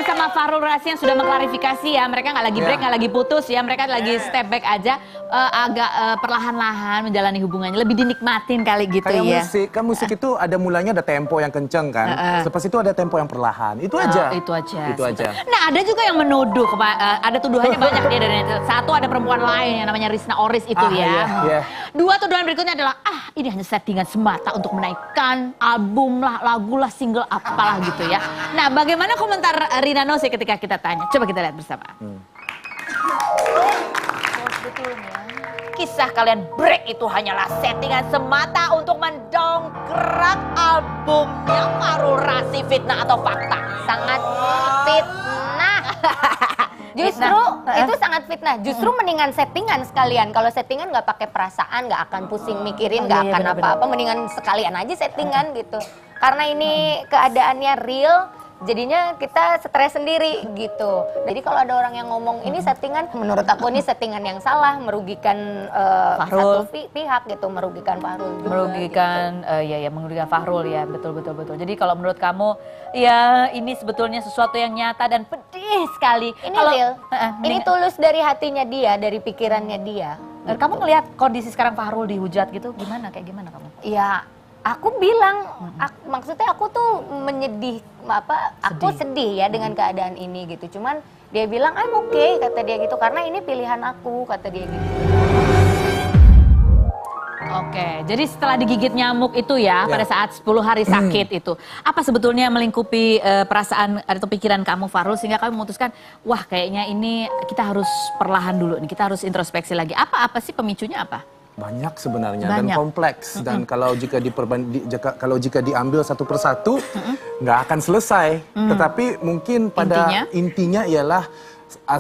bersama Fahrul Razi yang sudah mengklarifikasi ya. Mereka nggak lagi break, nggak lagi putus ya. Mereka lagi step back aja. Agak perlahan-lahan menjalani hubungannya. Lebih dinikmatin kali gitu kayak ya. musik, kan musik itu ada mulanya ada tempo yang kenceng kan. Lepas itu ada tempo yang perlahan. Itu aja. Itu aja. Itu aja. Nah ada juga yang menuduh, ada tuduhannya banyak dia dari netizen. Satu ada perempuan lain yang namanya Risna Oris itu ya. Iya. Dua tuduhan berikutnya adalah ini hanya settingan semata untuk menaikkan album lah, lagu lah, single apalah gitu ya. Nah bagaimana komentar Rina Nose ketika kita tanya? Coba kita lihat bersama. Betulnya kisah kalian break itu hanyalah settingan semata untuk mendongkrak albumnya Fahrul Razi, fitnah atau fakta? Sangat fitnah. Justru itu sangat fitnah. Justru mendingan settingan sekalian. Kalau settingan nggak pakai perasaan, nggak akan pusing mikirin, nggak akan apa-apa. Mendingan sekalian aja settingan gitu. Karena ini keadaannya real. Jadinya kita stres sendiri gitu. Jadi kalau ada orang yang ngomong ini settingan, menurut aku ini settingan yang salah, merugikan satu pihak gitu, merugikan Fahrul juga. Merugikan, gitu. Merugikan Fahrul ya, betul. Jadi kalau menurut kamu, ya ini sebetulnya sesuatu yang nyata dan pedih sekali. Ini real, ini tulus dari hatinya dia, dari pikirannya dia. Kamu ngelihat kondisi sekarang Fahrul dihujat gitu, kayak gimana kamu? Ya. Aku bilang, maksudnya aku tuh aku sedih ya dengan keadaan ini gitu. Cuman dia bilang, I'm okay, kata dia gitu. Karena ini pilihan aku, kata dia gitu. Oke, jadi setelah digigit nyamuk itu ya, pada saat 10 hari sakit itu. Apa sebetulnya melingkupi perasaan atau pikiran kamu Fahrul sehingga kamu memutuskan, wah kayaknya ini kita harus perlahan dulu nih, kita harus introspeksi lagi. Apa sih pemicunya apa? Banyak sebenarnya dan kompleks dan kalau jika diambil satu persatu nggak akan selesai. Tetapi mungkin pada intinya ialah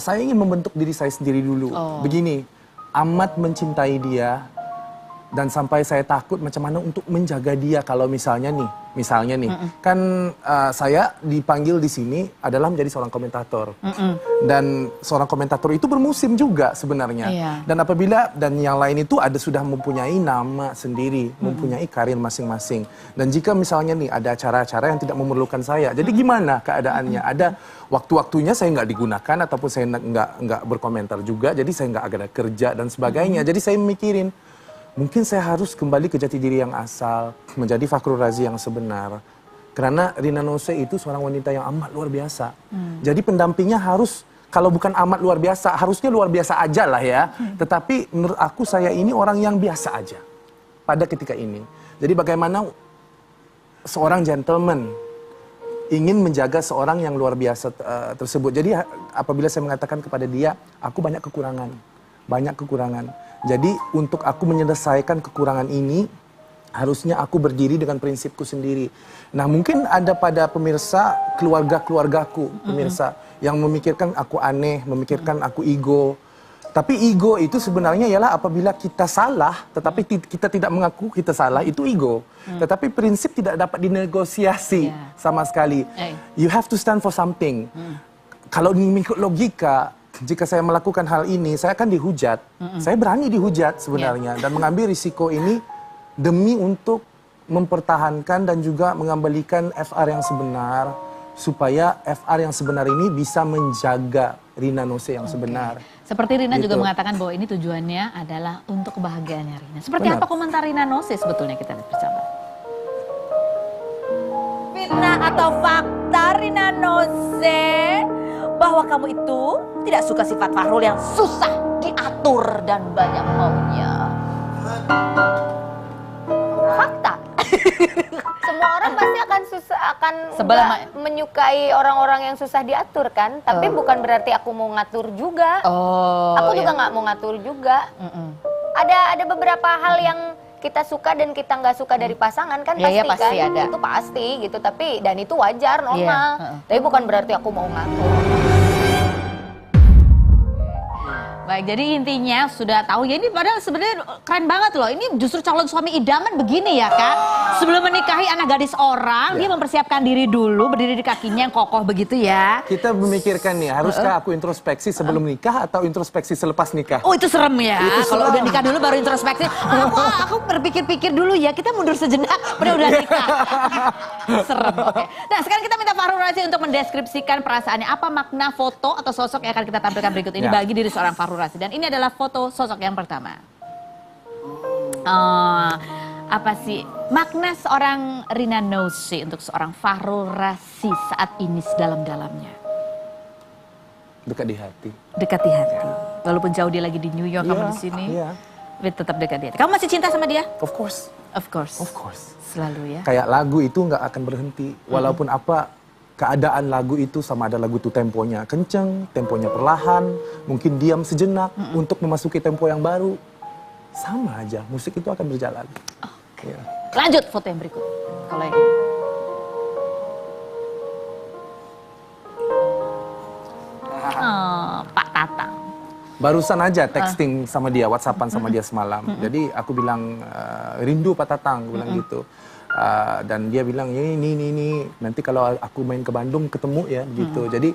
saya ingin membentuk diri saya sendiri dulu. Begini, amat mencintai dia dan sampai saya takut macam mana untuk menjaga dia kalau misalnya nih kan saya dipanggil di sini adalah menjadi seorang komentator dan seorang komentator itu bermusim juga sebenarnya dan apabila yang lain itu sudah mempunyai nama sendiri, mempunyai karir masing-masing dan jika misalnya nih ada acara-acara yang tidak memerlukan saya, jadi gimana keadaannya? Ada waktu-waktunya saya nggak digunakan ataupun saya nggak berkomentar juga, jadi saya nggak ada kerja dan sebagainya, jadi saya mikirin mungkin saya harus kembali ke jati diri yang asal, menjadi Fahrul Razi yang sebenar. Karena Rina Nose itu seorang wanita yang amat luar biasa. Jadi pendampingnya harus, kalau bukan amat luar biasa, harusnya luar biasa aja lah ya. Tetapi menurut aku saya ini orang yang biasa aja pada ketika ini. Jadi bagaimana seorang gentleman ingin menjaga seorang yang luar biasa tersebut. Jadi apabila saya mengatakan kepada dia, aku banyak kekurangan. Jadi untuk aku menyelesaikan kekurangan ini, harusnya aku berdiri dengan prinsipku sendiri. Nah mungkin ada pada pemirsa, keluargaku, pemirsa, yang memikirkan aku aneh, memikirkan aku ego. Tapi ego itu sebenarnya ialah apabila kita salah, tetapi kita tidak mengaku kita salah, itu ego. Tetapi prinsip tidak dapat dinegosiasi sama sekali. You have to stand for something. Kalau mengikut logika, jika saya melakukan hal ini, saya akan dihujat. Saya berani dihujat sebenarnya dan mengambil risiko ini demi untuk mempertahankan dan juga mengembalikan FR yang sebenar supaya FR yang sebenar ini bisa menjaga Rina Nose yang sebenar. Seperti Rina juga mengatakan bahwa ini tujuannya adalah untuk kebahagiaannya Rina. Seperti apa komentar Rina Nose sebetulnya, kita lihat bersama. Fitnah atau fakta Rina Nose bahwa kamu itu tidak suka sifat Fahrul yang susah diatur dan banyak maunya. Fakta. Semua orang pasti akan menyukai orang-orang yang susah diatur kan. Tapi bukan berarti aku mau ngatur juga. Aku juga nggak mau ngatur juga. Ada beberapa hal yang kita suka dan kita nggak suka dari pasangan kan pasti kan. Itu pasti gitu. Tapi dan itu wajar, normal. Tapi bukan berarti aku mau ngatur. Baik, jadi intinya sudah tahu ya, ini padahal sebenarnya keren banget loh. Ini justru calon suami idaman begini ya kan. Sebelum menikahi anak gadis orang, dia mempersiapkan diri dulu, berdiri di kakinya yang kokoh begitu ya. Kita memikirkan nih, haruskah aku introspeksi sebelum nikah atau introspeksi selepas nikah? Oh itu serem ya, kalau udah nikah dulu baru introspeksi. Aku berpikir-pikir dulu ya, kita mundur sejenak, udah nikah. Serem, oke. Nah sekarang kita minta Fahrul Razi untuk mendeskripsikan perasaannya. Apa makna foto atau sosok yang akan kita tampilkan berikut ini bagi diri seorang Fahrul Razi. Dan ini adalah foto sosok yang pertama. Apa sih makna seorang Rina Nose untuk seorang Fahrul Razi saat ini sedalam-dalamnya? Dekat di hati. Dekat di hati. Walaupun jauh dia lagi di New York, kamu di sini. Tetap dekat di hati. Kamu masih cinta sama dia? Of course. Of course. Of course. Selalu ya. Kayak lagu itu nggak akan berhenti. Walaupun apa keadaan lagu itu, sama ada lagu itu temponya kenceng, temponya perlahan, mungkin diam sejenak untuk memasuki tempo yang baru. Sama aja, musik itu akan berjalan. Oke. Lanjut foto yang berikut. Kalau yang ini. Pak Tatang. Barusan aja texting sama dia, WhatsAppan sama dia semalam. Jadi aku bilang rindu Pak Tatang, bilang gitu. Dan dia bilang ini nanti kalau aku main ke Bandung ketemu ya gitu. Jadi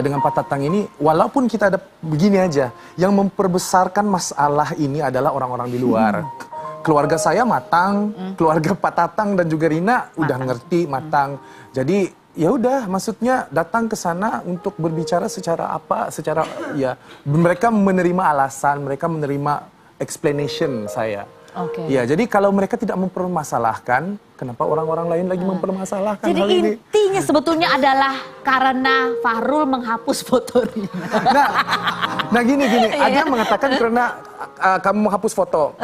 dengan Pak Tatang ini, walaupun kita ada begini aja, yang memperbesarkan masalah ini adalah orang-orang di luar. Keluarga saya matang, keluarga Pak Tatang dan juga Rina udah ngerti matang. Jadi ya udah, maksudnya datang ke sana untuk berbicara secara ya mereka menerima alasan, mereka menerima explanation saya. Ya, jadi kalau mereka tidak mempermasalahkan, kenapa orang-orang lain lagi mempermasalahkan jadi hal ini? Intinya sebetulnya adalah karena Fahrul menghapus foto Rina. Nah gini, ada yang mengatakan karena kamu menghapus foto.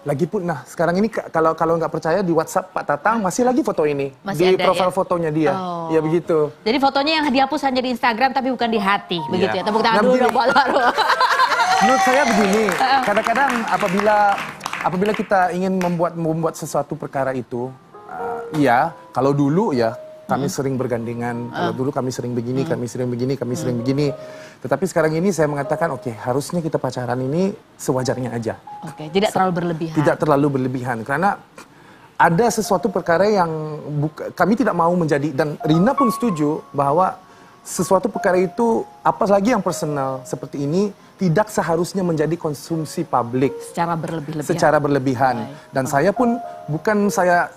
Lagipun, sekarang ini kalau nggak percaya di WhatsApp Pak Tatang masih lagi foto ini masih di ada, profil fotonya dia, ya begitu. Jadi fotonya yang dihapus hanya di Instagram tapi bukan di hati, begitu ya? Tepuk tangan dulu dong buat Fahrul. Menurut saya begini, kadang-kadang apabila kita ingin membuat sesuatu perkara itu, ya kalau dulu ya kami sering bergandengan, kalau dulu kami sering begini, kami sering begini. Tetapi sekarang ini saya mengatakan, oke, harusnya kita pacaran ini sewajarnya aja. Oke, tidak terlalu berlebihan. Tidak terlalu berlebihan, karena ada sesuatu perkara yang kami tidak mau menjadi, dan Rina pun setuju bahwa sesuatu perkara itu, apalagi yang personal seperti ini, tidak seharusnya menjadi konsumsi publik secara berlebihan. Dan saya pun bukan saya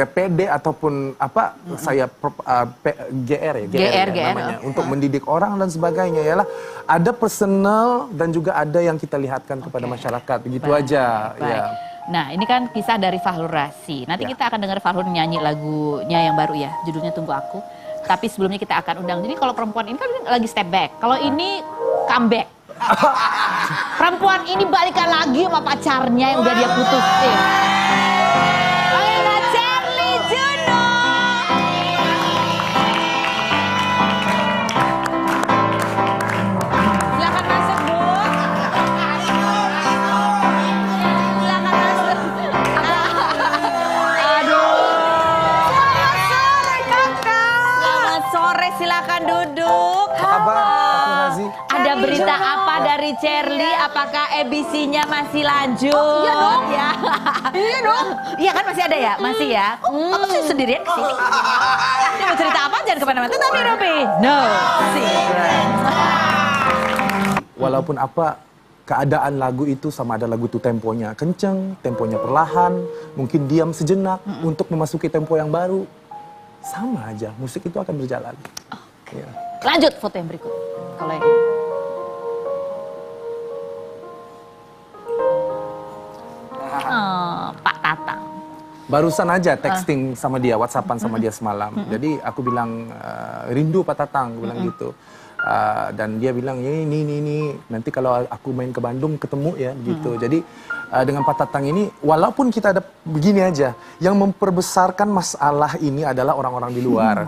pede ataupun saya GR namanya untuk mendidik orang dan sebagainya, yalah ada personal dan juga ada yang kita lihatkan kepada masyarakat, begitu aja. Ya. Nah, ini kan kisah dari Fahrul Razi. Nanti kita akan dengar Fahrul nyanyi lagunya yang baru ya, judulnya Tunggu Aku. Tapi sebelumnya kita akan undang. Jadi kalau perempuan ini kan lagi step back, kalau ini comeback. Perempuan ini balikan lagi sama pacarnya yang udah dia putusin. Ayolah Charlie Juno. Silakan masuk, Bu. Silakan masuk. Aduh. Selamat sore, Kakak. Selamat sore, silakan duduk. Apa kabar, Fahrul Razi? Ada berita apa dari Cherly? Apakah EBC-nya masih lanjut? Iya dong. Ya. Iya dong. Iya kan masih ada ya? Masih ya? Aku sih sendirian kesini. Dia mau cerita apa? Jangan kemana-mana. Tapi Robi. No. Walaupun keadaan lagu itu, sama ada lagu itu temponya kenceng, temponya perlahan, mungkin diam sejenak untuk memasuki tempo yang baru. Sama aja, musik itu akan berjalan. Ya. Lanjut foto yang berikut. Kalau yang ini. Pak Tatang. Barusan aja texting sama dia, WhatsAppan sama dia semalam. Jadi aku bilang rindu Pak Tatang, bilang gitu. Dan dia bilang ini nanti kalau aku main ke Bandung ketemu ya gitu. Jadi dengan Pak Tatang ini, walaupun kita ada begini aja, yang memperbesarkan masalah ini adalah orang-orang di luar.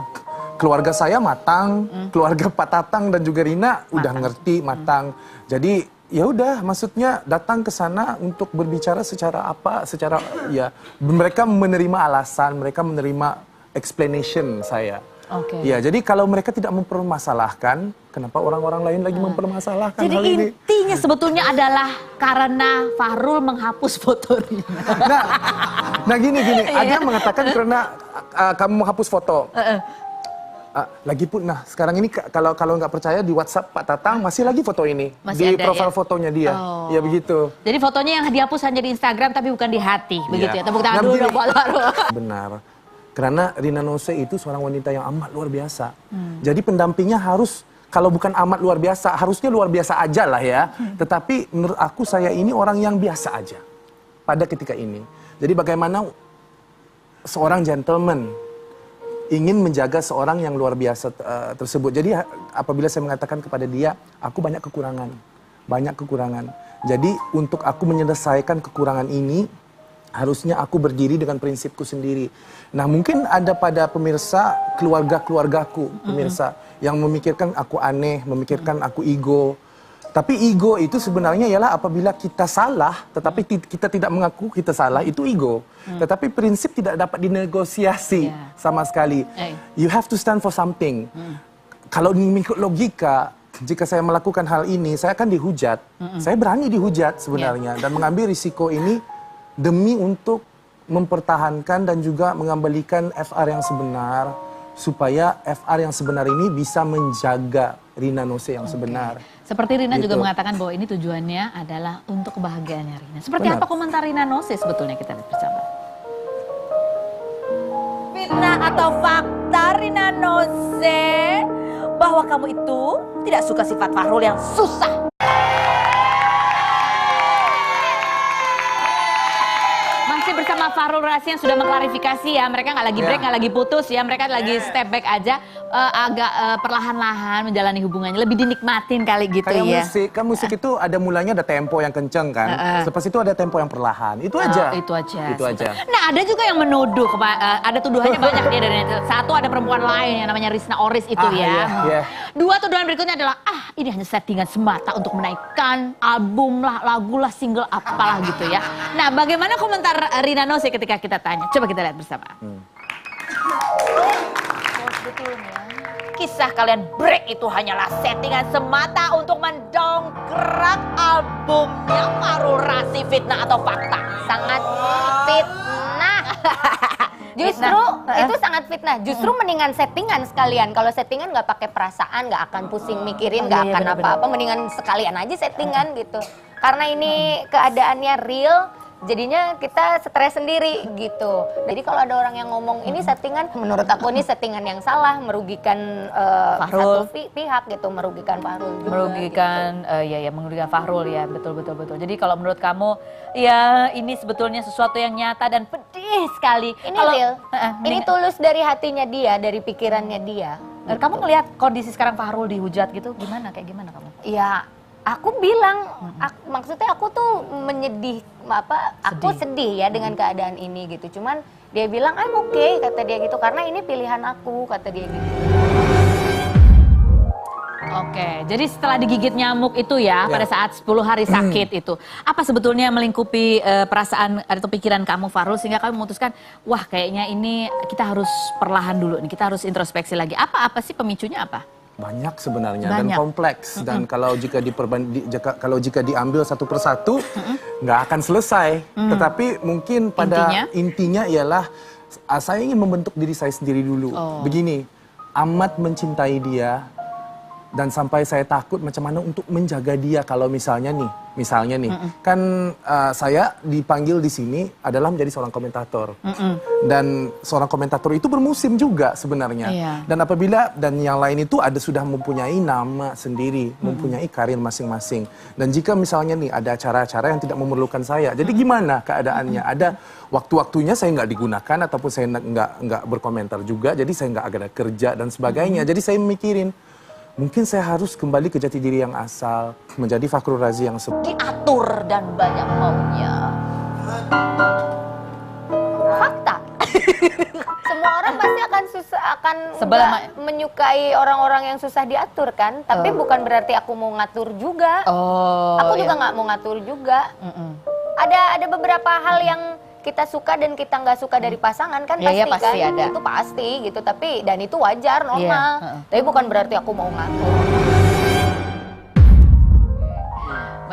Keluarga saya matang, keluarga Pak Tatang dan juga Rina udah ngerti matang. Jadi ya udah, maksudnya datang ke sana untuk berbicara secara ya mereka menerima alasan, mereka menerima explanation saya. Ya, jadi kalau mereka tidak mempermasalahkan, kenapa orang-orang lain lagi mempermasalahkan jadi hal ini? Jadi intinya sebetulnya adalah karena Fahrul menghapus foto Rina. Nah gini, ada yang mengatakan karena kamu menghapus foto. Lagipun, sekarang ini kalau nggak percaya di WhatsApp Pak Tatang masih lagi foto ini di profil fotonya dia, ya begitu. Jadi fotonya yang dihapus hanya di Instagram tapi bukan di hati, begitu ya? Tepuk tangan dulu dong buat Fahrul. Benar. Karena Rina Nose itu seorang wanita yang amat luar biasa. Jadi pendampingnya harus, kalau bukan amat luar biasa, harusnya luar biasa aja lah ya. Tetapi menurut aku saya ini orang yang biasa aja pada ketika ini. Jadi bagaimana seorang gentleman ingin menjaga seorang yang luar biasa tersebut. Jadi apabila saya mengatakan kepada dia, aku banyak kekurangan. Banyak kekurangan. Jadi untuk aku menyelesaikan kekurangan ini, harusnya aku berdiri dengan prinsipku sendiri. Nah mungkin ada pada pemirsa, keluarga-keluargaku, pemirsa, yang memikirkan aku aneh, memikirkan aku ego. Tapi ego itu sebenarnya ialah apabila kita salah, tetapi kita tidak mengaku kita salah, itu ego. Tetapi prinsip tidak dapat dinegosiasi sama sekali. You have to stand for something. Kalau mengikut logika, jika saya melakukan hal ini, saya akan dihujat. Saya berani dihujat sebenarnya. Dan mengambil risiko ini demi untuk mempertahankan dan juga mengembalikan FR yang sebenar. Supaya FR yang sebenar ini bisa menjaga Rina Nose yang sebenar. Seperti Rina Gitu. juga mengatakan bahwa ini tujuannya adalah untuk kebahagiaannya Rina. Seperti apa komentar Rina Nose sebetulnya, kita lihat bersama. Fitnah atau fakta Rina Nose bahwa kamu itu tidak suka sifat Fahrul yang susah. Masih bersama Fahrul Razi yang sudah mengklarifikasi ya, mereka nggak lagi break, nggak lagi putus ya, mereka lagi step back aja, agak perlahan-lahan menjalani hubungannya, lebih dinikmatin kali gitu Kayak ya. musik itu ada mulanya ada tempo yang kenceng kan, lepas itu ada tempo yang perlahan, itu aja. Itu aja. Itu aja. Nah ada juga yang menuduh, ada tuduhannya banyak dia dari netizen. Satu ada perempuan lain yang namanya Rizna Oris itu ya. Dua tuduhan berikutnya adalah ini hanya settingan semata untuk menaikkan album lah, lagu lah, single apalah gitu ya. Nah bagaimana komentar Rina Nose ketika kita tanya? Coba kita lihat bersama. Sebetulnya kisah kalian break itu hanyalah settingan semata untuk mendongkrak albumnya Fahrul Razi, Fitnah atau Fakta. Sangat fitnah. Justru itu sangat fitnah. Justru mendingan settingan sekalian. Kalau settingan nggak pakai perasaan, nggak akan pusing mikirin, nggak akan apa-apa. Mendingan sekalian aja settingan gitu. Karena ini keadaannya real. Jadinya kita stres sendiri gitu. Jadi kalau ada orang yang ngomong ini settingan, menurut aku ini settingan yang salah, merugikan satu pihak gitu, merugikan Fahrul juga. Merugikan, merugikan Fahrul ya, betul. Jadi kalau menurut kamu, ya ini sebetulnya sesuatu yang nyata dan pedih sekali. Ini real, ini tulus dari hatinya dia, dari pikirannya dia. Kamu ngelihat kondisi sekarang Fahrul dihujat gitu, gimana kamu? Ya, aku bilang, maksudnya aku tuh aku sedih ya dengan keadaan ini gitu. Cuman dia bilang, I'm okay, kata dia gitu, karena ini pilihan aku, kata dia gitu. Oke, jadi setelah digigit nyamuk itu ya, pada saat 10 hari sakit itu, apa sebetulnya melingkupi perasaan atau pikiran kamu Fahrul sehingga kamu memutuskan, wah kayaknya ini kita harus perlahan dulu nih, kita harus introspeksi lagi. Apa sih pemicunya apa? Banyak sebenarnya dan kompleks, dan kalau jika diambil satu persatu nggak akan selesai. Tetapi mungkin pada intinya ialah saya ingin membentuk diri saya sendiri dulu. Begini, amat mencintai dia dan sampai saya takut macam mana untuk menjaga dia. Kalau misalnya nih kan saya dipanggil di sini adalah menjadi seorang komentator. Dan seorang komentator itu bermusim juga sebenarnya. Dan dan yang lain itu sudah mempunyai nama sendiri, mempunyai karir masing-masing. Dan jika misalnya nih ada acara-acara yang tidak memerlukan saya, jadi gimana keadaannya? Ada waktu-waktunya saya nggak digunakan ataupun saya nggak berkomentar juga, jadi saya nggak ada kerja dan sebagainya. Jadi saya mikirin, mungkin saya harus kembali ke jati diri yang asal, menjadi Fahrul Razi yang diatur dan banyak maunya. Fakta. Semua orang pasti akan menyukai orang-orang yang susah diatur kan. Tapi bukan berarti aku mau ngatur juga. Aku juga nggak mau ngatur juga. Ada beberapa hal yang kita suka dan kita nggak suka dari pasangan kan, pasti kan, itu pasti gitu. Tapi dan itu wajar, normal. Tapi bukan berarti aku mau ngatur.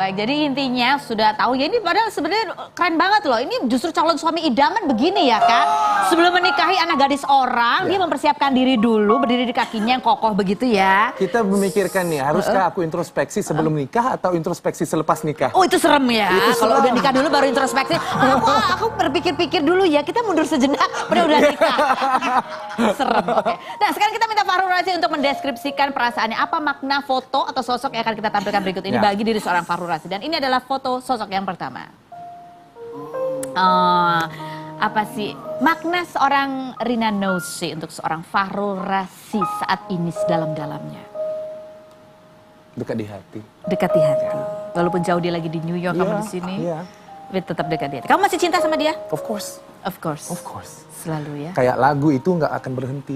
Baik, jadi intinya sudah tahu ya ini padahal sebenarnya keren banget loh. Ini justru calon suami idaman begini ya kan. Sebelum menikahi anak gadis orang, dia mempersiapkan diri dulu, berdiri di kakinya yang kokoh begitu ya. Kita memikirkan nih, haruskah aku introspeksi sebelum nikah atau introspeksi selepas nikah? Oh itu serem ya. Kalau udah nikah dulu baru introspeksi. Aku berpikir-pikir dulu ya, kita mundur sejenak, udah nikah. Serem. Oke. Nah sekarang kita minta Fahrul Razi untuk mendeskripsikan perasaannya. Apa makna foto atau sosok yang akan kita tampilkan berikut ini bagi diri seorang Fahrul Razi. Dan ini adalah foto sosok yang pertama. Apa sih makna seorang Rina Nose untuk seorang Fahrul Razi saat ini sedalam-dalamnya? Dekat di hati. Dekat di hati. Walaupun jauh dia lagi di New York, kamu di sini. Tapi tetap dekat di hati. Kamu masih cinta sama dia? Of course. Of course. Of course. Selalu ya. Kayak lagu itu nggak akan berhenti.